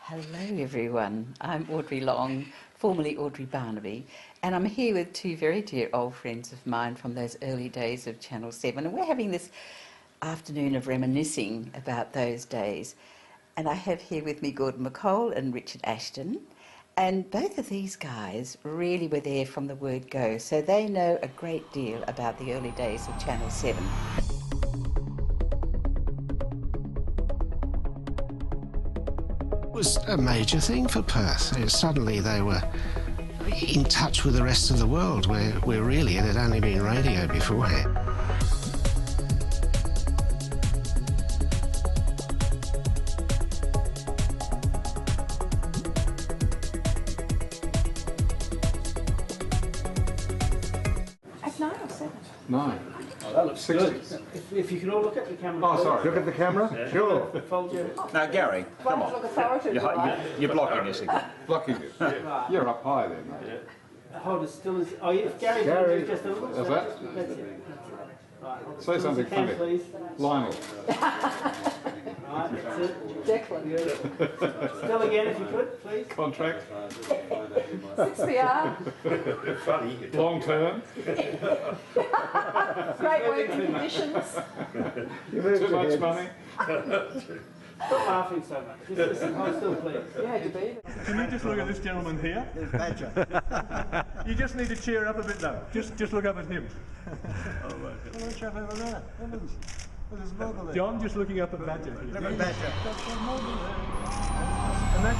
Hello everyone, I'm Audrey Long, formerly Audrey Barnaby, and I'm here with two very dear old friends of mine from those early days of Channel 7, and we're having this afternoon of reminiscing about those days. And I have here with me Gordon McCall and Richard Ashton, and both of these guys really were there from the word go, so they know a great deal about the early days of Channel 7. It was a major thing for Perth. Suddenly they were in touch with the rest of the world, where really it had only been radio beforehand. At 9 or 7? 9. Oh, that looks 60. good. If you can all look at the camera. Oh, sorry. Look at the camera? Yeah. Sure. Fold your... Now, Gary, come on. You're blocking this again. Blocking it. Right. You're up high then, mate. Yeah. Hold it still as... Oh, if Gary can just a little... Is that? That's it. Right. Say something funny. Please. Lionel. Right, that's it. Declan. Good. Still again, if you could, please. Contract. 6PR. Long term. Great working conditions. Too much money. Stop laughing so much. Just listen. Hold still, please. You had to be. Can you just look at this gentleman here? Badger. You just need to cheer up a bit though. Just look up at him. Oh my God. Hello, chap over there. Evans. There's a logo there. John just looking up at Badger. Look at Badger. And that...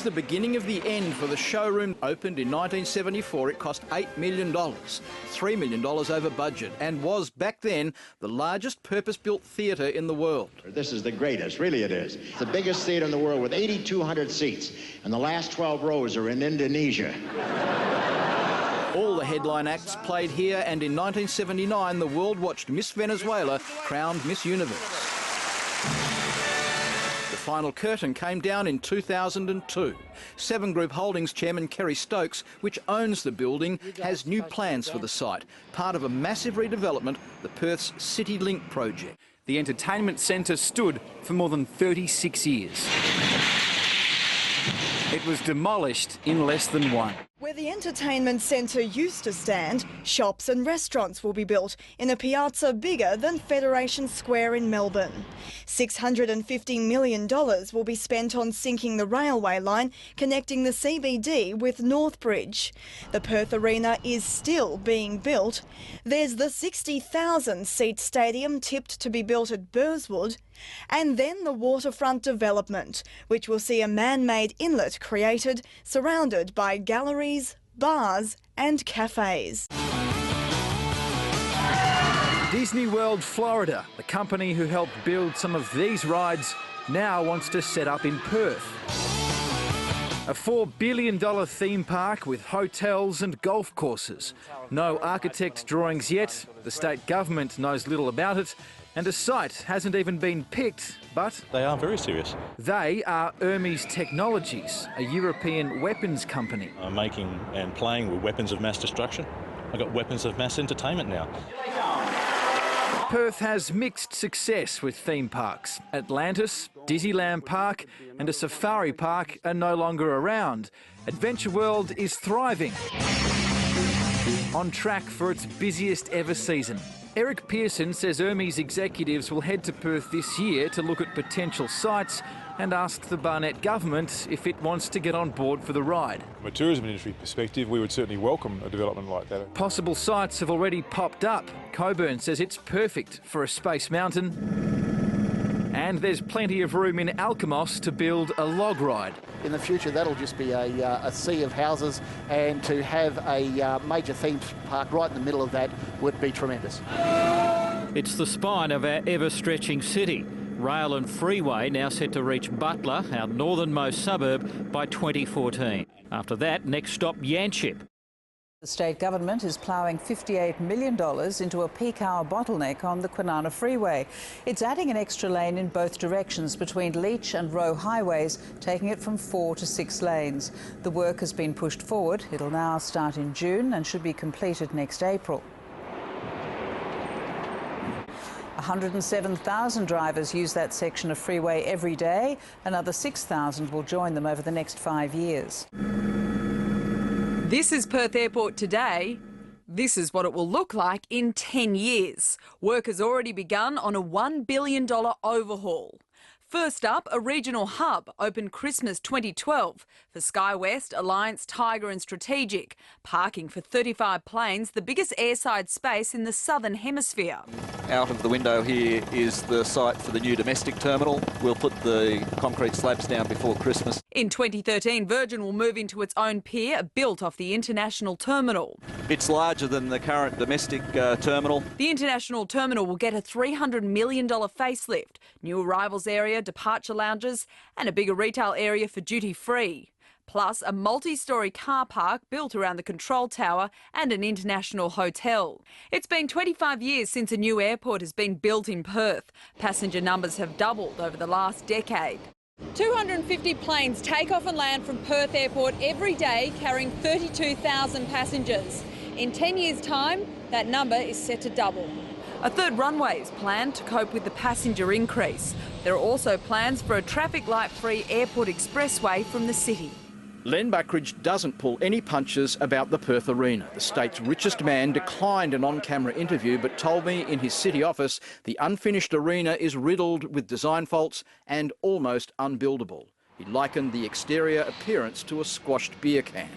The beginning of the end for the showroom. Opened in 1974, it cost $8 million, $3 million over budget, and was back then the largest purpose-built theatre in the world. This is the greatest, really it is. It's the biggest theatre in the world with 8,200 seats, and the last 12 rows are in Indonesia. All the headline acts played here, and in 1979 the world watched Miss Venezuela crowned Miss Universe. The final curtain came down in 2002. Seven Group Holdings chairman Kerry Stokes, which owns the building, has new plans for the site, part of a massive redevelopment, the Perth's City Link project. The entertainment centre stood for more than 36 years. It was demolished in less than one. Where the entertainment centre used to stand, shops and restaurants will be built in a piazza bigger than Federation Square in Melbourne. $650 million will be spent on sinking the railway line connecting the CBD with Northbridge. The Perth Arena is still being built. There's the 60,000-seat stadium tipped to be built at Burswood. And then the waterfront development, which will see a man-made inlet created, surrounded by galleries, bars and cafes. Disney World Florida, the company who helped build some of these rides, now wants to set up in Perth. A $4 billion theme park with hotels and golf courses. No architect drawings yet, the state government knows little about it, and a site hasn't even been picked, but... They are very serious. They are Hermes Technologies, a European weapons company. I'm making and playing with weapons of mass destruction. I've got weapons of mass entertainment now. Perth has mixed success with theme parks. Atlantis, Disneyland Park and a safari park are no longer around. Adventure World is thriving, on track for its busiest ever season. Eric Pearson says Hermes executives will head to Perth this year to look at potential sites and asked the Barnett government if it wants to get on board for the ride. From a tourism industry perspective, we would certainly welcome a development like that. Possible sites have already popped up. Coburn says it's perfect for a Space Mountain. And there's plenty of room in Alkimos to build a log ride. In the future, that'll just be a sea of houses, and to have a major theme park right in the middle of that would be tremendous. It's the spine of our ever-stretching city. Rail and freeway now set to reach Butler, our northernmost suburb, by 2014. After that, next stop Yanchep. The state government is ploughing $58 million into a peak hour bottleneck on the Kwinana Freeway. It's adding an extra lane in both directions between Leach and Roe highways, taking it from 4 to 6 lanes. The work has been pushed forward. It'll now start in June and should be completed next April. 107,000 drivers use that section of freeway every day. Another 6,000 will join them over the next 5 years. This is Perth Airport today. This is what it will look like in 10 years. Work has already begun on a $1 billion overhaul. First up, a regional hub opened Christmas 2012 for SkyWest, Alliance, Tiger and Strategic. Parking for 35 planes, the biggest airside space in the southern hemisphere. Out of the window here is the site for the new domestic terminal. We'll put the concrete slabs down before Christmas. In 2013, Virgin will move into its own pier built off the international terminal. It's larger than the current domestic terminal. The international terminal will get a $300 million facelift, new arrivals area, departure lounges and a bigger retail area for duty-free. Plus a multi-storey car park built around the control tower and an international hotel. It's been 25 years since a new airport has been built in Perth. Passenger numbers have doubled over the last decade. 250 planes take off and land from Perth Airport every day, carrying 32,000 passengers. In 10 years' time, that number is set to double. A third runway is planned to cope with the passenger increase. There are also plans for a traffic light-free airport expressway from the city. Len Buckridge doesn't pull any punches about the Perth Arena. The state's richest man declined an on-camera interview but told me in his city office the unfinished arena is riddled with design faults and almost unbuildable. He likened the exterior appearance to a squashed beer can.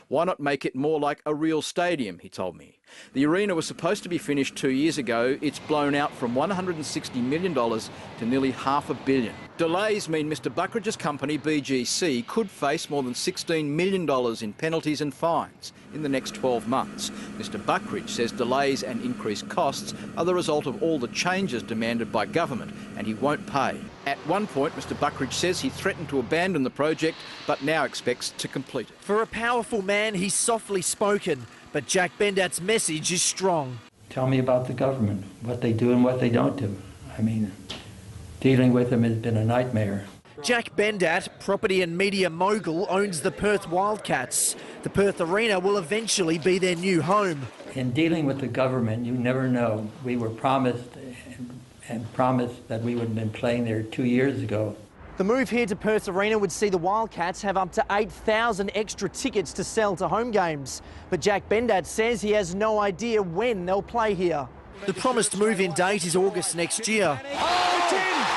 Why not make it more like a real stadium, he told me. The arena was supposed to be finished 2 years ago. It's blown out from $160 million to nearly $500 million. Delays mean Mr Buckridge's company, BGC, could face more than $16 million in penalties and fines in the next 12 months. Mr Buckridge says delays and increased costs are the result of all the changes demanded by government, and he won't pay. At one point, Mr Buckridge says he threatened to abandon the project, but now expects to complete it. For a powerful man, he's softly spoken, but Jack Bendat's message is strong. Tell me about the government, what they do and what they don't do. I mean, dealing with them has been a nightmare. Jack Bendat, property and media mogul, owns the Perth Wildcats. The Perth Arena will eventually be their new home. In dealing with the government, you never know. We were promised that we would have been playing there 2 years ago. The move here to Perth Arena would see the Wildcats have up to 8,000 extra tickets to sell to home games. But Jack Bendat says he has no idea when they'll play here. The promised move-in date is August next year,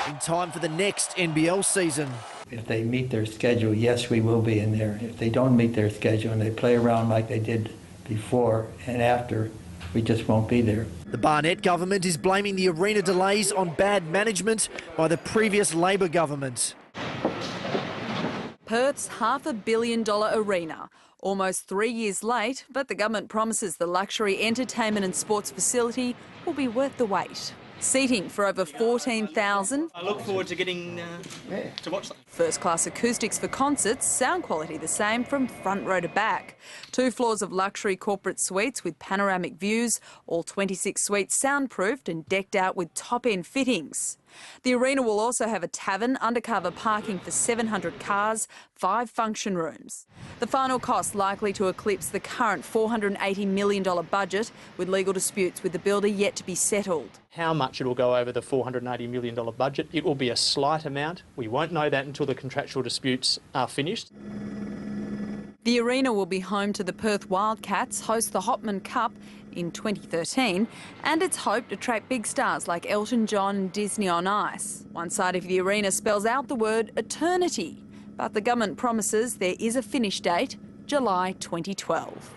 in time for the next NBL season. If they meet their schedule, yes, we will be in there. If they don't meet their schedule and they play around like they did before and after, we just won't be there. The Barnett government is blaming the arena delays on bad management by the previous Labor government. Perth's $500 million arena. Almost 3 years late, but the government promises the luxury entertainment and sports facility will be worth the wait. Seating for over 14,000. I look forward to getting to watch them. First-class acoustics for concerts, sound quality the same from front row to back. 2 floors of luxury corporate suites with panoramic views, all 26 suites soundproofed and decked out with top-end fittings. The arena will also have a tavern, undercover parking for 700 cars, 5 function rooms. The final cost likely to eclipse the current $480 million budget, with legal disputes with the builder yet to be settled. How much it will go over the $480 million budget, it will be a slight amount. We won't know that until the contractual disputes are finished. The arena will be home to the Perth Wildcats, host the Hopman Cup in 2013, and it's hoped to attract big stars like Elton John and Disney on Ice. One side of the arena spells out the word eternity, but the government promises there is a finish date, July 2012.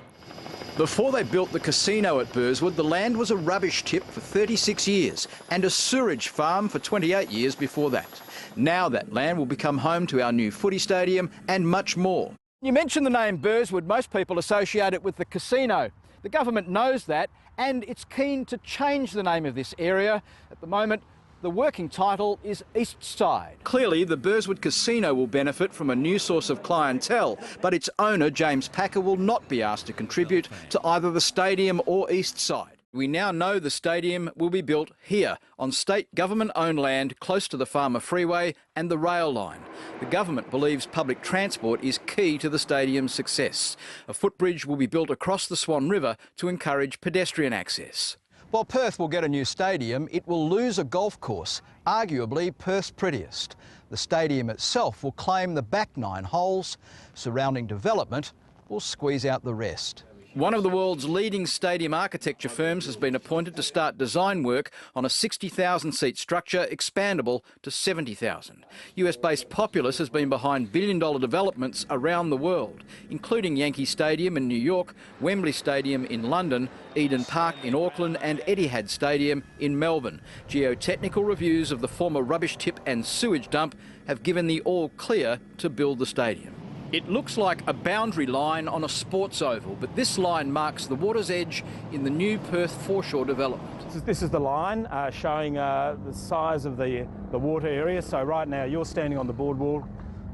Before they built the casino at Burswood, the land was a rubbish tip for 36 years and a sewerage farm for 28 years before that. Now that land will become home to our new footy stadium and much more. You mentioned the name Burswood, most people associate it with the casino. The government knows that and it's keen to change the name of this area. At the moment, the working title is East Side. Clearly, the Burswood Casino will benefit from a new source of clientele, but its owner, James Packer, will not be asked to contribute to either the stadium or East Side. We now know the stadium will be built here, on state government-owned land close to the Farmer Freeway and the rail line. The government believes public transport is key to the stadium's success. A footbridge will be built across the Swan River to encourage pedestrian access. While Perth will get a new stadium, it will lose a golf course, arguably Perth's prettiest. The stadium itself will claim the back 9 holes. Surrounding development will squeeze out the rest. One of the world's leading stadium architecture firms has been appointed to start design work on a 60,000-seat structure expandable to 70,000. US-based Populous has been behind billion-dollar developments around the world, including Yankee Stadium in New York, Wembley Stadium in London, Eden Park in Auckland and Etihad Stadium in Melbourne. Geotechnical reviews of the former rubbish tip and sewage dump have given the all clear to build the stadium. It looks like a boundary line on a sports oval, but this line marks the water's edge in the new Perth foreshore development. This is the line showing the size of the water area. So right now you're standing on the boardwalk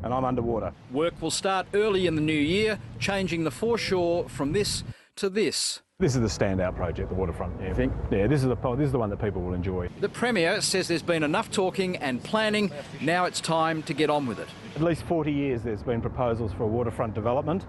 and I'm underwater. Work will start early in the new year, changing the foreshore from this to this. This is the standout project, the waterfront. Yeah, I think. Yeah, this is the one that people will enjoy. The Premier says there's been enough talking and planning. Now it's time to get on with it. At least 40 years there's been proposals for a waterfront development.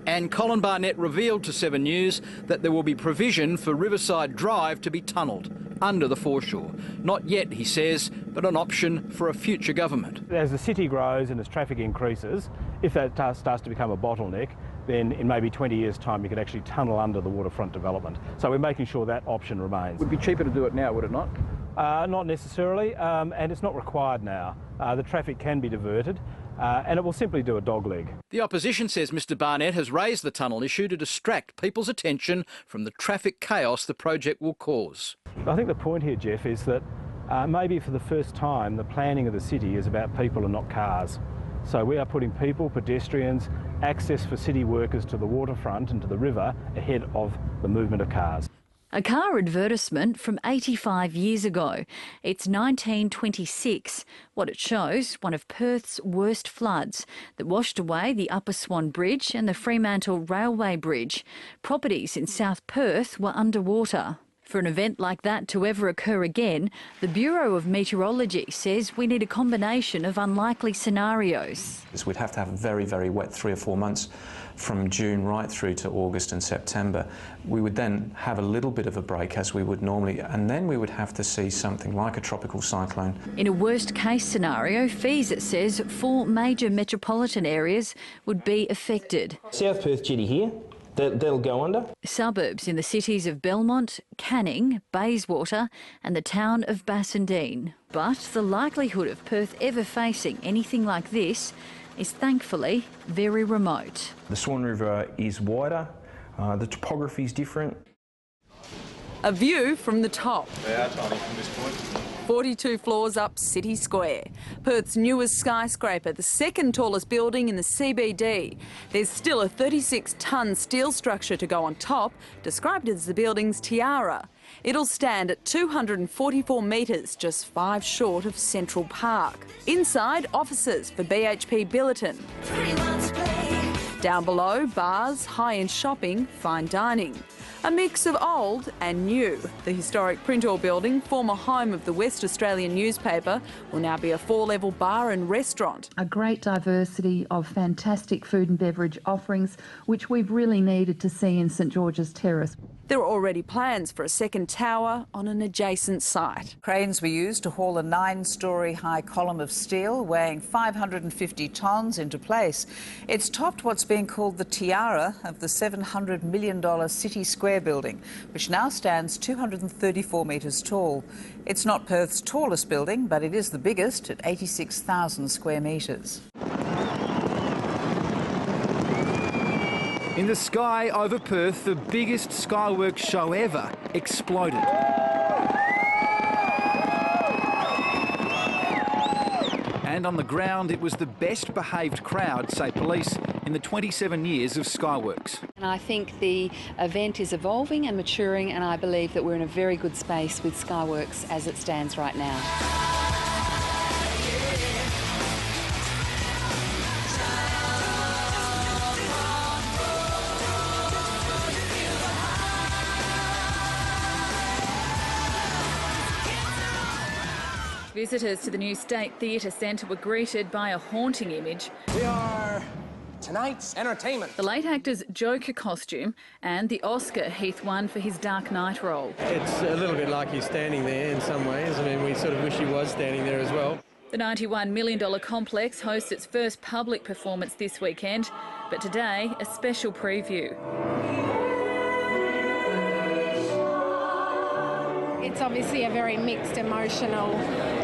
And Colin Barnett revealed to 7 News that there will be provision for Riverside Drive to be tunnelled under the foreshore. Not yet, he says, but an option for a future government. As the city grows and as traffic increases, if that starts to become a bottleneck, then in maybe 20 years' time you could actually tunnel under the waterfront development. So we're making sure that option remains. Would it be cheaper to do it now, would it not? Not necessarily, and it's not required now. The traffic can be diverted, and it will simply do a dogleg. The opposition says Mr Barnett has raised the tunnel issue to distract people's attention from the traffic chaos the project will cause. I think the point here, Jeff, is that maybe for the first time the planning of the city is about people and not cars. So we are putting people, pedestrians, access for city workers to the waterfront and to the river ahead of the movement of cars. A car advertisement from 85 years ago. It's 1926. What it shows, one of Perth's worst floods that washed away the Upper Swan Bridge and the Fremantle Railway Bridge. Properties in South Perth were underwater. For an event like that to ever occur again, the Bureau of Meteorology says we need a combination of unlikely scenarios. We'd have to have a very, very wet 3 or 4 months from June right through to August and September. We would then have a little bit of a break as we would normally, and then we would have to see something like a tropical cyclone. In a worst-case scenario, FEES says 4 major metropolitan areas would be affected. South Perth Jetty here. That'll go under. Suburbs in the cities of Belmont, Canning, Bayswater and the town of Bassendean. But the likelihood of Perth ever facing anything like this is thankfully very remote. The Swan River is wider, the topography is different. A view from the top. They are tiny from this point. 42 floors up City Square. Perth's newest skyscraper, the second tallest building in the CBD. There's still a 36-tonne steel structure to go on top, described as the building's tiara. It'll stand at 244 metres, just 5 short of Central Park. Inside, offices for BHP Billiton. Down below, bars, high-end shopping, fine dining. A mix of old and new. The historic Printor building, former home of the West Australian newspaper, will now be a 4-level bar and restaurant. A great diversity of fantastic food and beverage offerings, which we've really needed to see in St George's Terrace. There are already plans for a second tower on an adjacent site. Cranes were used to haul a 9-storey high column of steel weighing 550 tonnes into place. It's topped what's being called the tiara of the $700 million City Square building, which now stands 234 metres tall. It's not Perth's tallest building, but it is the biggest at 86,000 square metres. In the sky over Perth, the biggest skyworks show ever exploded. And on the ground, it was the best behaved crowd, say police, in the 27 years of Skyworks. And I think the event is evolving and maturing, and I believe that we're in a very good space with Skyworks as it stands right now. Visitors to the new State Theatre Centre were greeted by a haunting image. We are tonight's entertainment. The late actor's Joker costume and the Oscar Heath won for his Dark Knight role. It's a little bit like he's standing there in some ways. I mean, we sort of wish he was standing there as well. The $91 million complex hosts its first public performance this weekend, but today a special preview. It's obviously a very mixed emotional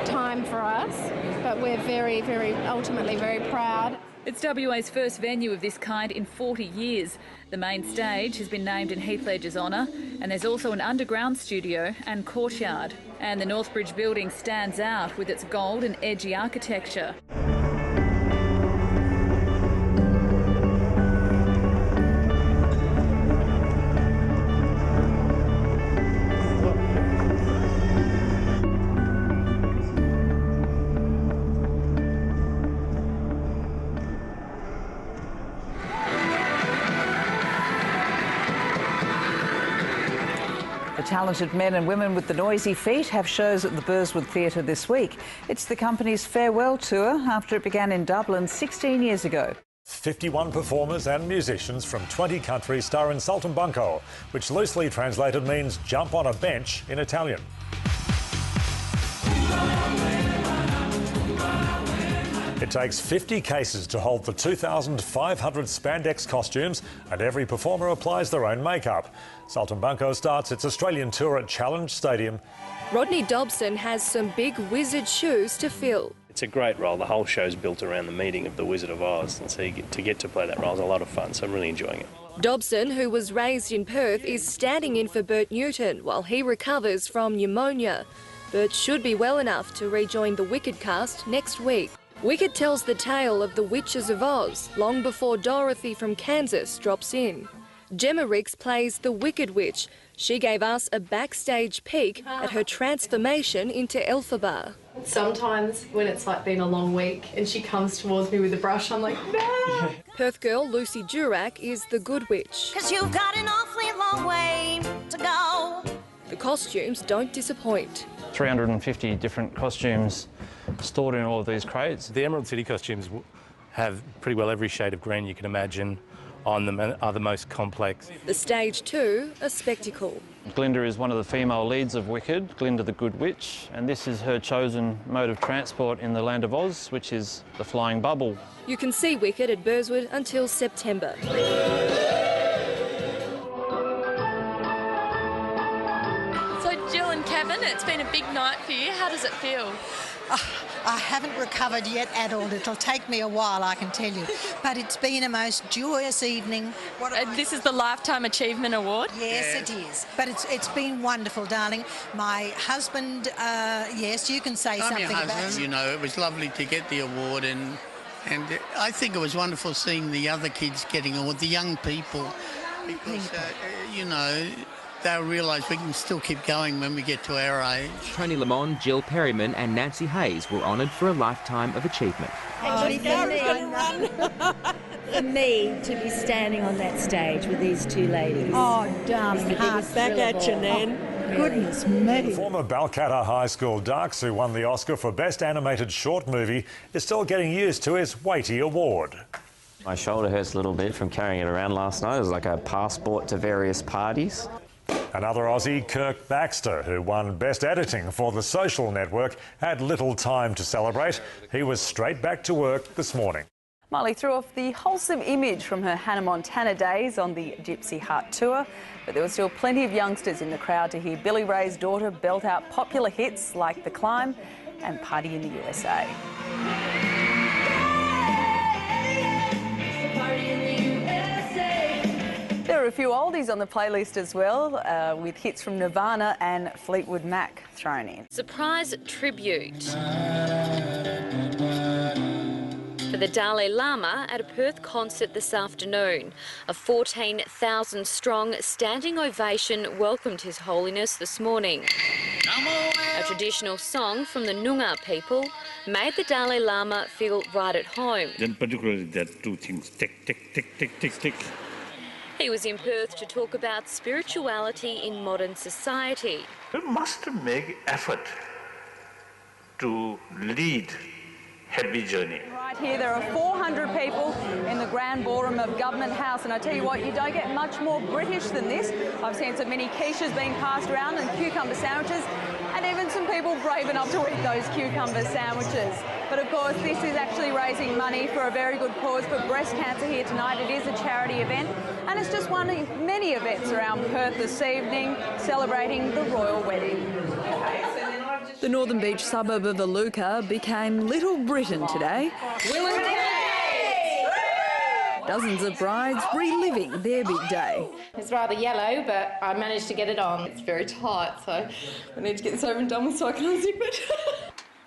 time for us, but we're very, ultimately very proud. It's WA's first venue of this kind in 40 years. The main stage has been named in Heath Ledger's honour, and there's also an underground studio and courtyard. And the Northbridge building stands out with its gold and edgy architecture. Talented men and women with the noisy feet have shows at the Burswood Theatre this week. It's the company's farewell tour after it began in Dublin 16 years ago. 51 performers and musicians from 20 countries star in Saltimbanco, which loosely translated means jump on a bench in Italian. It takes 50 cases to hold the 2,500 spandex costumes, and every performer applies their own makeup. Saltimbanco starts its Australian tour at Challenge Stadium. Rodney Dobson has some big wizard shoes to fill. It's a great role. The whole show's built around the meeting of the Wizard of Oz, and so you get to play that role is a lot of fun, so I'm really enjoying it. Dobson, who was raised in Perth, is standing in for Bert Newton while he recovers from pneumonia. Bert should be well enough to rejoin the Wicked cast next week. Wicked tells the tale of the Witches of Oz, long before Dorothy from Kansas drops in. Gemma Ricks plays the Wicked Witch. She gave us a backstage peek at her transformation into Elphaba. Sometimes when it's like been a long week and she comes towards me with a brush, I'm like, no! Perth girl Lucy Durack is the Good Witch. 'Cause you've got an awfully long way to go. The costumes don't disappoint. 350 different costumes stored in all of these crates. The Emerald City costumes have pretty well every shade of green you can imagine on them and are the most complex. The stage too, a spectacle. Glinda is one of the female leads of Wicked, Glinda the Good Witch, and this is her chosen mode of transport in the Land of Oz, which is the flying bubble. You can see Wicked at Burswood until September. So Jill and Kevin, it's been a big night for you. How does it feel? I haven't recovered yet at all. It'll take me a while, I can tell you. But it's been a most joyous evening. This is the Lifetime Achievement Award? Yes, it is. But it's been wonderful, darling. My husband, yes, you can say something about it. You know, it was lovely to get the award, and I think it was wonderful seeing the other kids getting award, the young people, because, you know, they'll realise we can still keep going when we get to our age. Tony Lamont, Jill Perryman and Nancy Hayes were honoured for a lifetime of achievement. For me to be standing on that stage with these two ladies. Oh, darling, back at you, Nan. Goodness me. Former Balcatta High School Darks, who won the Oscar for Best Animated Short Movie, is still getting used to his weighty award. My shoulder hurts a little bit from carrying it around last night. It was like a passport to various parties. Another Aussie, Kirk Baxter, who won Best Editing for The Social Network, had little time to celebrate. He was straight back to work this morning. Miley threw off the wholesome image from her Hannah Montana days on the Gypsy Heart tour, but there were still plenty of youngsters in the crowd to hear Billy Ray's daughter belt out popular hits like The Climb and Party in the USA. There are a few oldies on the playlist as well, with hits from Nirvana and Fleetwood Mac thrown in. Surprise tribute for the Dalai Lama at a Perth concert this afternoon. A 14,000-strong standing ovation welcomed His Holiness this morning. A traditional song from the Noongar people made the Dalai Lama feel right at home. Then particularly that two things, tick, tick, tick, tick, tick, tick. He was in Perth to talk about spirituality in modern society. We must make effort to lead happy journey. Right here, there are 400 people in the grand ballroom of Government House, and I tell you what, you don't get much more British than this. I've seen some mini quiches being passed around and cucumber sandwiches, and even some people brave enough to eat those cucumber sandwiches. But of course, this is actually raising money for a very good cause for breast cancer here tonight. It is a charity event, and it's just one of many events around Perth this evening celebrating the royal wedding. The northern beach suburb of Iluka became Little Britain today. Dozens of brides reliving their big day. It's rather yellow, but I managed to get it on. It's very tight, so I need to get this over and done with so I can unzip it.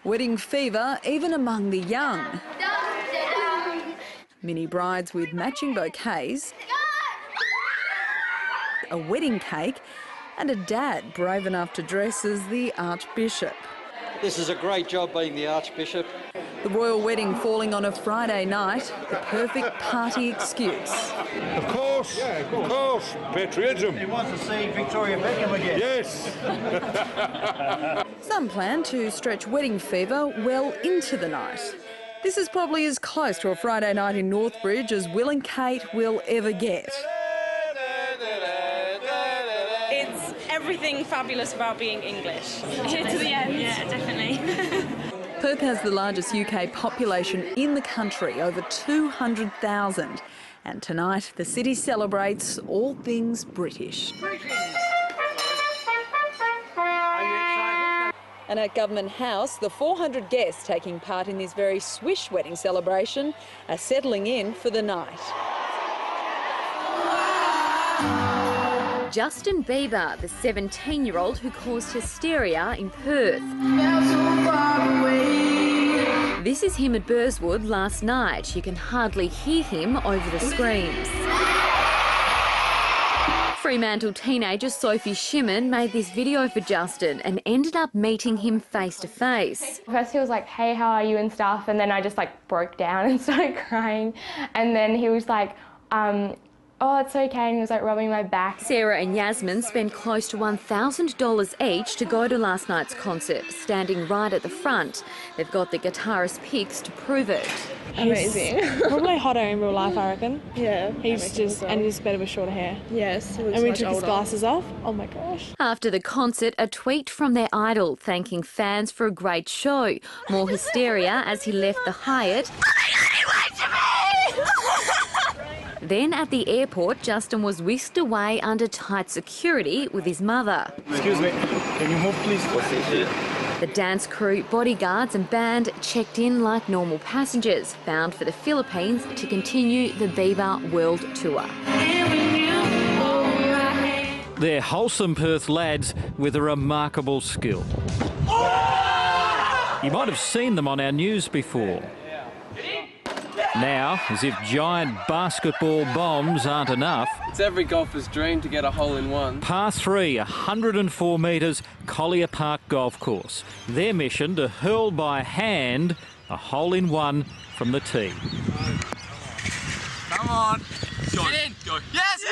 Wedding fever even among the young. Mini brides with matching bouquets, a wedding cake, and a dad brave enough to dress as the Archbishop. This is a great job being the Archbishop. The royal wedding falling on a Friday night, the perfect party excuse. Of course, patriotism. He wants to see Victoria Beckham again. Yes. Some plan to stretch wedding fever well into the night. This is probably as close to a Friday night in Northbridge as Will and Kate will ever get. It's everything fabulous about being English. Here to the end. Yeah, definitely. Perth has the largest UK population in the country, over 200,000. And tonight, the city celebrates all things British. And at Government House, the 400 guests taking part in this very swish wedding celebration are settling in for the night. Justin Bieber, the 17-year-old who caused hysteria in Perth. This is him at Burswood last night. You can hardly hear him over the screams. Fremantle teenager Sophie Shimon made this video for Justin and ended up meeting him face to face. First he was like, hey, how are you and stuff, and then I just like broke down and started crying, and then he was like, oh, it's okay, and he was like rubbing my back. Sarah and Yasmin spent close to $1,000 each to go to last night's concert, standing right at the front. They've got the guitarist pics to prove it. Amazing. Probably hotter in real life, I reckon. Yeah. He's just, and he's better with shorter hair. Yes, he looks And we much took his older. glasses off. Oh my gosh. After the concert, a tweet from their idol thanking fans for a great show. More hysteria as he left the Hyatt. Then at the airport, Justin was whisked away under tight security with his mother. Excuse me, can you move please? What's this? The dance crew, bodyguards and band checked in like normal passengers, bound for the Philippines to continue the Bieber World Tour. They're wholesome Perth lads with a remarkable skill. You might have seen them on our news before. Now, as if giant basketball bombs aren't enough, it's every golfer's dream to get a hole-in-one. Par 3, 104 metres, Collier Park Golf Course. Their mission to hurl by hand a hole-in-one from the tee. Come on. Go. Get in. Go. Yes!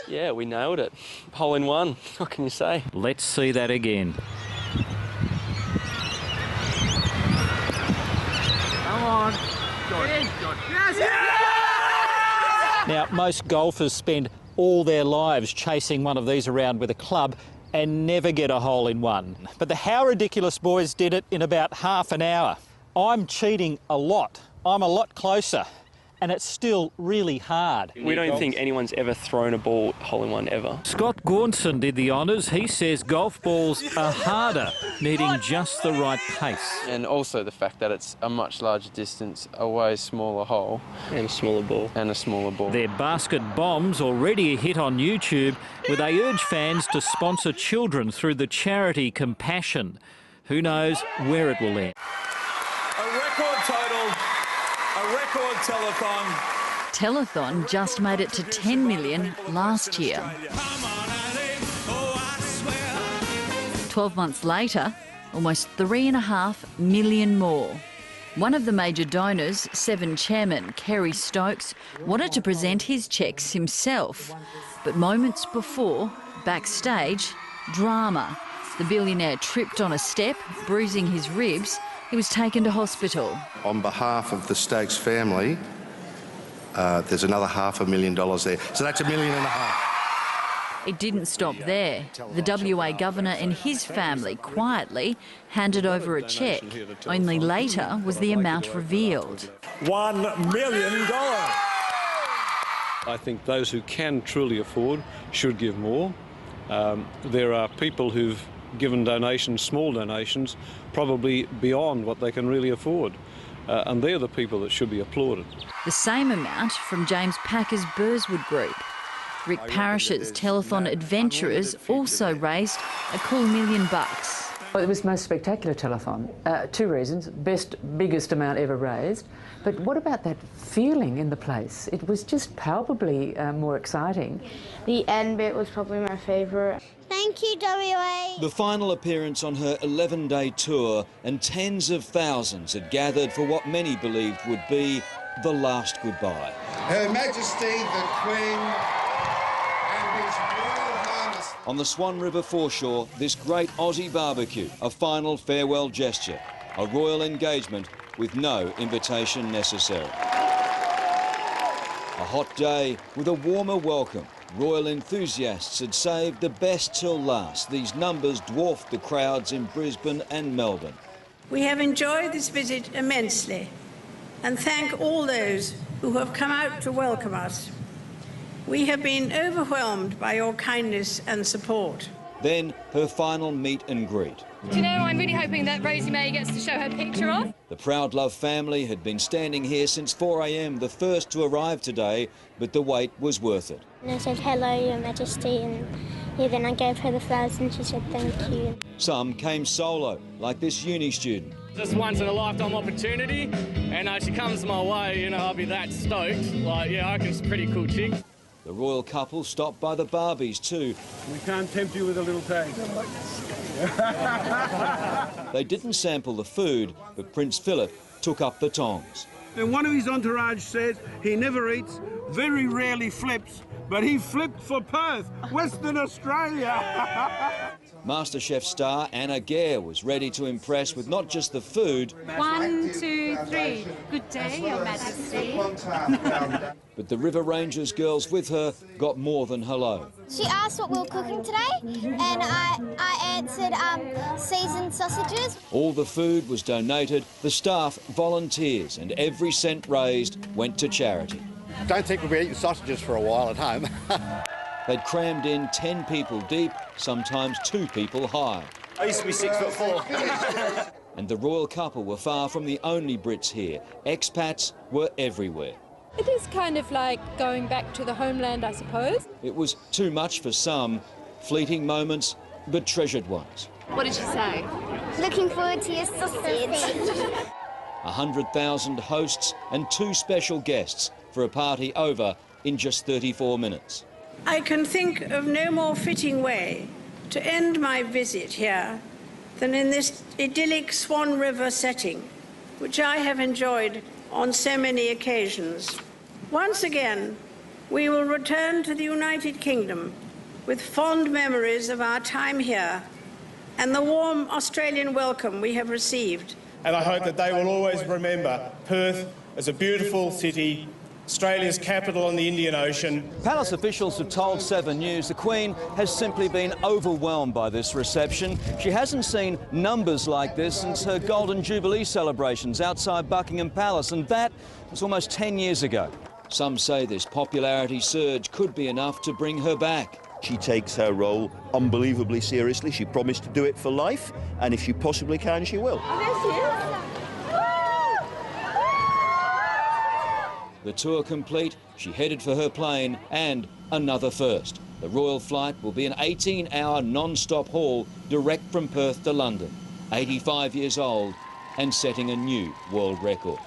Yeah, we nailed it. Hole-in-one. What can you say? Let's see that again. Come on. Go. Get in. Go. Yes! Now, most golfers spend all their lives chasing one of these around with a club and never get a hole-in-one. But the How Ridiculous boys did it in about half an hour. I'm cheating a lot. I'm a lot closer, and it's still really hard. We don't think anyone's ever thrown a ball hole-in-one ever. Scott Gaunson did the honours. He says golf balls are harder, needing just the right pace. And also the fact that it's a much larger distance, a way smaller hole. And a smaller ball. And a smaller ball. Their basket bombs already a hit on YouTube, where they urge fans to sponsor children through the charity Compassion. Who knows where it will end. A record total. A record telethon. Telethon just made it to 10 million last year. 12 months later, almost 3.5 million more. One of the major donors, Seven chairman Kerry Stokes, wanted to present his cheques himself. But moments before, backstage, drama. The billionaire tripped on a step, bruising his ribs. He was taken to hospital. On behalf of the Stokes family, there's another $500,000 there. So that's $1.5 million. It didn't stop there. The WA governor and his family quietly handed over a cheque. Only later was the amount revealed. $1 million. I think those who can truly afford should give more. There are people who've given donations, small donations, probably beyond what they can really afford. And they're the people that should be applauded. The same amount from James Packer's Burswood Group. Rick Parrish's Telethon Adventurers also raised a cool $1 million. Well, it was the most spectacular telethon. 2 reasons. Biggest amount ever raised. But what about that feeling in the place? It was just palpably more exciting. The end bit was probably my favourite. Thank you, WA. The final appearance on her 11-day tour, and tens of thousands had gathered for what many believed would be the last goodbye. Her Majesty the Queen and His Royal Highness. On the Swan River foreshore, this great Aussie barbecue, a final farewell gesture, a royal engagement with no invitation necessary. A hot day with a warmer welcome. Royal enthusiasts had saved the best till last. These numbers dwarfed the crowds in Brisbane and Melbourne. We have enjoyed this visit immensely and thank all those who have come out to welcome us. We have been overwhelmed by your kindness and support. Then her final meet and greet. Do you know, I'm really hoping that Rosie May gets to show her picture off. The Proud Love family had been standing here since 4 a.m, the first to arrive today, but the wait was worth it. And I said, hello, Your Majesty, and then I gave her the flowers and she said thank you. Some came solo, like this uni student. Just once in a lifetime opportunity, and she comes my way, you know, I'll be that stoked. Like, yeah, I reckon it's a pretty cool chick. The royal couple stopped by the Barbies too. We can't tempt you with a little taste. They didn't sample the food, but Prince Philip took up the tongs. And one of his entourage said he never eats, very rarely flips, but he flipped for Perth, Western Australia. MasterChef star Anna Gare was ready to impress with not just the food. 1, 2, 3. Good day, Your Majesty. But the River Rangers girls with her got more than hello. She asked what we were cooking today, and I answered seasoned sausages. All the food was donated, the staff volunteers, and every cent raised went to charity. Don't think we'll be eating sausages for a while at home. They'd crammed in 10 people deep, sometimes 2 people high. I used to be 6'4". And the royal couple were far from the only Brits here. Expats were everywhere. It is kind of like going back to the homeland, I suppose. It was too much for some, fleeting moments, but treasured ones. What did she say? Looking forward to your sausage. 100,000 hosts and 2 special guests for a party over in just 34 minutes. I can think of no more fitting way to end my visit here than in this idyllic Swan River setting, which I have enjoyed on so many occasions. Once again, we will return to the United Kingdom with fond memories of our time here and the warm Australian welcome we have received. And I hope that they will always remember Perth as a beautiful city, Australia's capital on the Indian Ocean. Palace officials have told 7 News the Queen has simply been overwhelmed by this reception. She hasn't seen numbers like this since her Golden Jubilee celebrations outside Buckingham Palace, and that was almost 10 years ago. Some say this popularity surge could be enough to bring her back. She takes her role unbelievably seriously. She promised to do it for life, and if she possibly can, she will. The tour complete, she headed for her plane and another first. The royal flight will be an 18-hour non-stop haul direct from Perth to London. 85 years old and setting a new world record.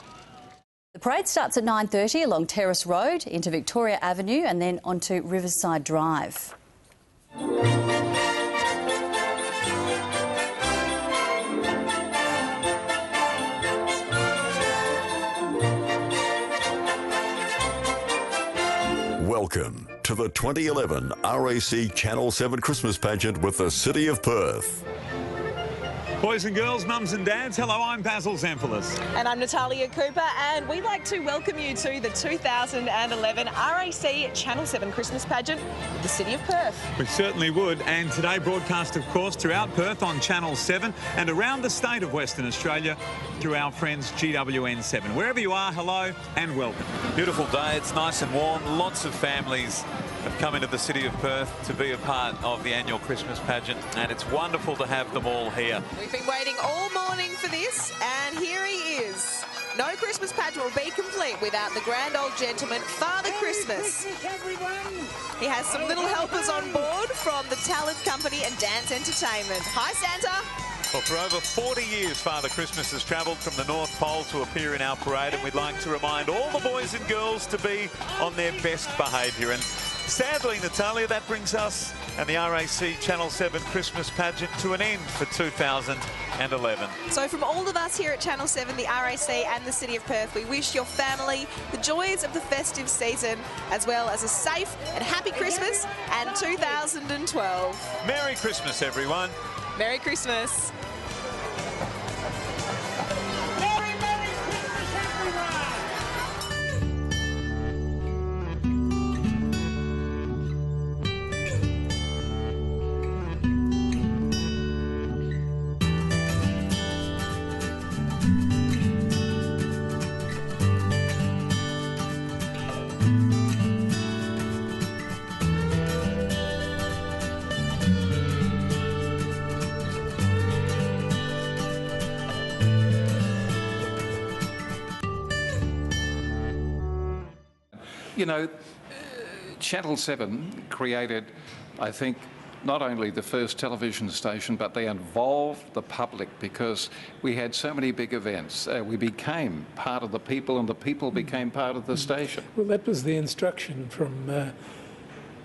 The parade starts at 9:30 along Terrace Road into Victoria Avenue and then onto Riverside Drive. Welcome to the 2011 RAC Channel 7 Christmas Pageant with the City of Perth. Boys and girls, mums and dads, hello, I'm Basil Zampoulis. And I'm Natalia Cooper, and we'd like to welcome you to the 2011 RAC Channel 7 Christmas Pageant with the City of Perth. We certainly would, and today broadcast, of course, throughout Perth on Channel 7 and around the state of Western Australia through our friends GWN7. Wherever you are, hello and welcome. Beautiful day, it's nice and warm, lots of families have come into the City of Perth to be a part of the annual Christmas pageant, and it's wonderful to have them all here. We've been waiting all morning for this, and here he is. No Christmas pageant will be complete without the grand old gentleman, Father Christmas. He has some little helpers on board from the Talent Company and Dance Entertainment. Hi, Santa. Well, for over 40 years, Father Christmas has travelled from the North Pole to appear in our parade, and we'd like to remind all the boys and girls to be on their best behaviour. And sadly, Natalia, that brings us and the RAC Channel 7 Christmas pageant to an end for 2011. So from all of us here at Channel 7, the RAC and the City of Perth, we wish your family the joys of the festive season, as well as a safe and happy Christmas and 2012. Merry Christmas, everyone. Merry Christmas. You know, Channel 7 created, I think, not only the first television station, but they involved the public because we had so many big events. We became part of the people and the people became part of the station. Well, that was the instruction from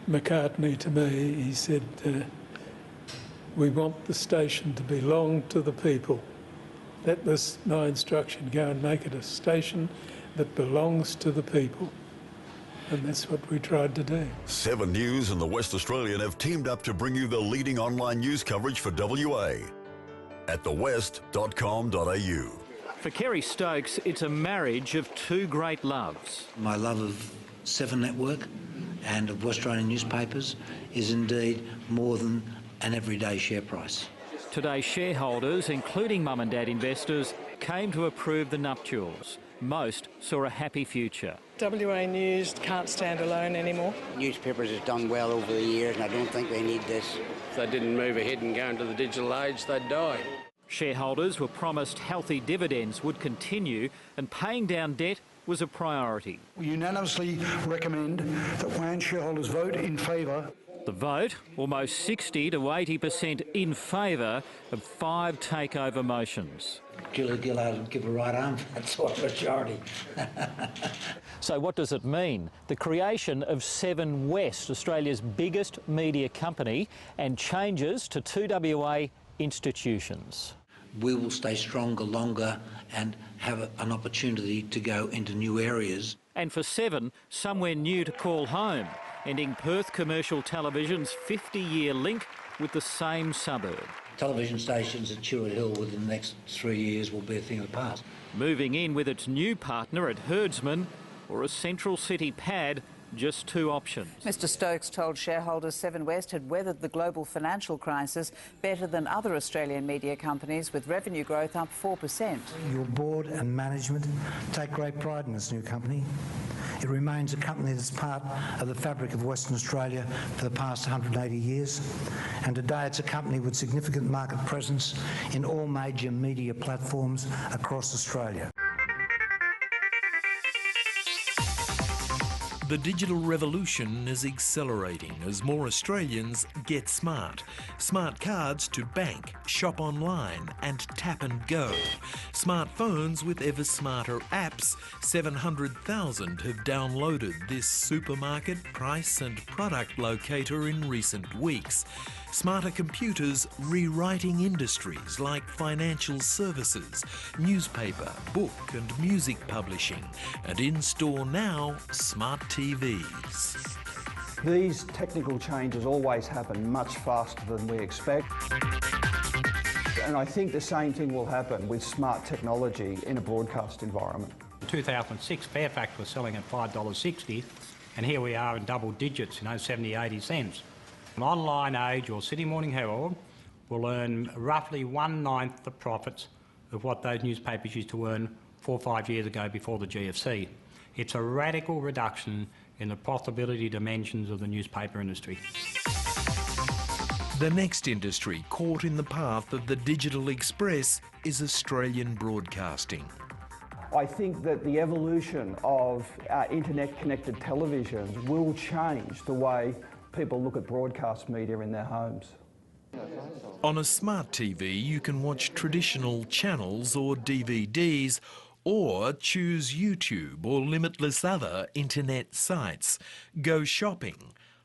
McCartney to me. He said, we want the station to belong to the people. That was my instruction, go and make it a station that belongs to the people. And that's what we tried to do. 7 News and the West Australian have teamed up to bring you the leading online news coverage for WA at thewest.com.au. For Kerry Stokes, it's a marriage of two great loves. My love of 7 Network and of West Australian newspapers is indeed more than an everyday share price. Today, shareholders, including mum and dad investors, came to approve the nuptials. Most saw a happy future. WA News can't stand alone anymore. Newspapers have done well over the years and I don't think they need this. If they didn't move ahead and go into the digital age, they'd die. Shareholders were promised healthy dividends would continue and paying down debt was a priority. We unanimously recommend that WAN shareholders vote in favour. The vote, almost 60 to 80% in favour of 5 takeover motions. Julie Gillard would give a right arm for that sort of majority. So what does it mean? The creation of 7 West, Australia's biggest media company, and changes to 2 WA institutions. We will stay stronger longer and have an opportunity to go into new areas. And for 7, somewhere new to call home, ending Perth Commercial Television's 50-year link with the same suburb. Television stations at Chewett Hill within the next 3 years will be a thing of the past. Moving in with its new partner at Herdsman or a central city pad, just 2 options. Mr Stokes told shareholders 7 West had weathered the global financial crisis better than other Australian media companies, with revenue growth up 4%. Your board and management take great pride in this new company. It remains a company that's part of the fabric of Western Australia for the past 180 years, and today it's a company with significant market presence in all major media platforms across Australia. The digital revolution is accelerating as more Australians get smart. Smart cards to bank, shop online and tap and go. Smartphones with ever smarter apps. 700,000 have downloaded this supermarket price and product locator in recent weeks. Smarter computers rewriting industries like financial services, newspaper, book and music publishing, and in store now, smart TVs. These technical changes always happen much faster than we expect. And I think the same thing will happen with smart technology in a broadcast environment. In 2006, Fairfax was selling at $5.60, and here we are in double digits, 70, 80 cents. An online age or Sydney Morning Herald will earn roughly 1/9 the profits of what those newspapers used to earn 4 or 5 years ago before the GFC. It's a radical reduction in the profitability dimensions of the newspaper industry. The next industry caught in the path of the digital express is Australian broadcasting. I think that the evolution of internet-connected televisions will change the way people look at broadcast media in their homes. On a smart TV, you can watch traditional channels or DVDs, or choose YouTube or limitless other internet sites. Go shopping,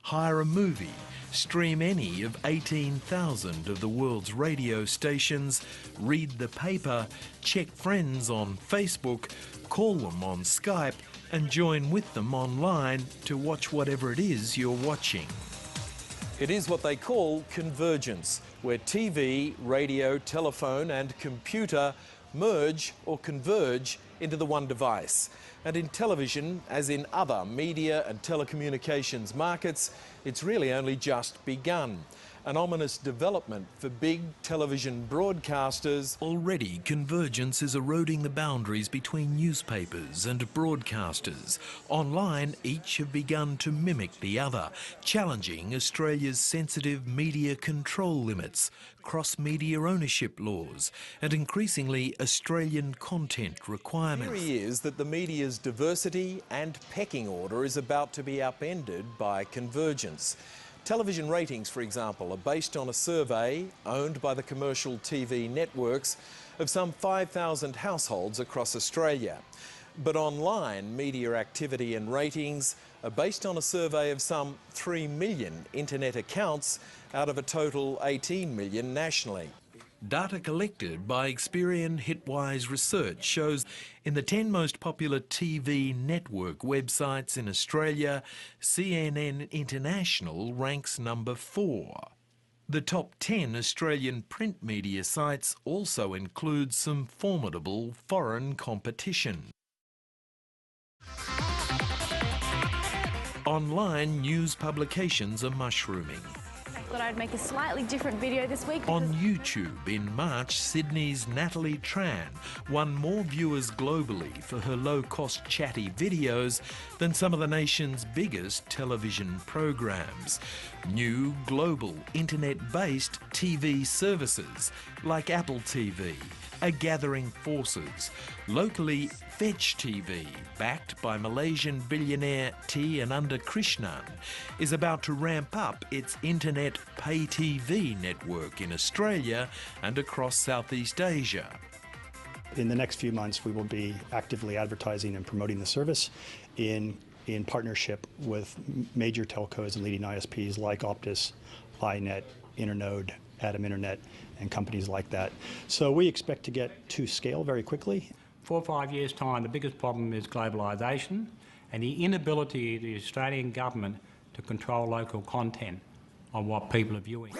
hire a movie, stream any of 18,000 of the world's radio stations, read the paper, check friends on Facebook, call them on Skype, and join with them online to watch whatever it is you're watching. It is what they call convergence, where TV, radio, telephone and computer merge or converge into the one device. And in television, as in other media and telecommunications markets, it's really only just begun. An ominous development for big television broadcasters. Already, convergence is eroding the boundaries between newspapers and broadcasters. Online, each have begun to mimic the other, challenging Australia's sensitive media control limits, cross-media ownership laws, and increasingly Australian content requirements. The theory is that the media's diversity and pecking order is about to be upended by convergence. Television ratings, for example, are based on a survey owned by the commercial TV networks of some 5,000 households across Australia. But online media activity and ratings are based on a survey of some 3 million internet accounts out of a total 18 million nationally. Data collected by Experian Hitwise Research shows in the 10 most popular TV network websites in Australia, CNN International ranks number 4. The top 10 Australian print media sites also include some formidable foreign competition. Online news publications are mushrooming. I thought I'd make a slightly different video this week. On YouTube in March, Sydney's Natalie Tran won more viewers globally for her low-cost chatty videos than some of the nation's biggest television programs. New global internet-based TV services like Apple TV are gathering forces. Locally, Fetch TV, backed by Malaysian billionaire T. Ananda Krishnan, is about to ramp up its internet pay TV network in Australia and across Southeast Asia. In the next few months, we will be actively advertising and promoting the service in partnership with major telcos and leading ISPs like Optus, iNet, Internode, Atom Internet, and companies like that. So we expect to get to scale very quickly. 4 or 5 years' time, the biggest problem is globalisation and the inability of the Australian government to control local content on what people are viewing.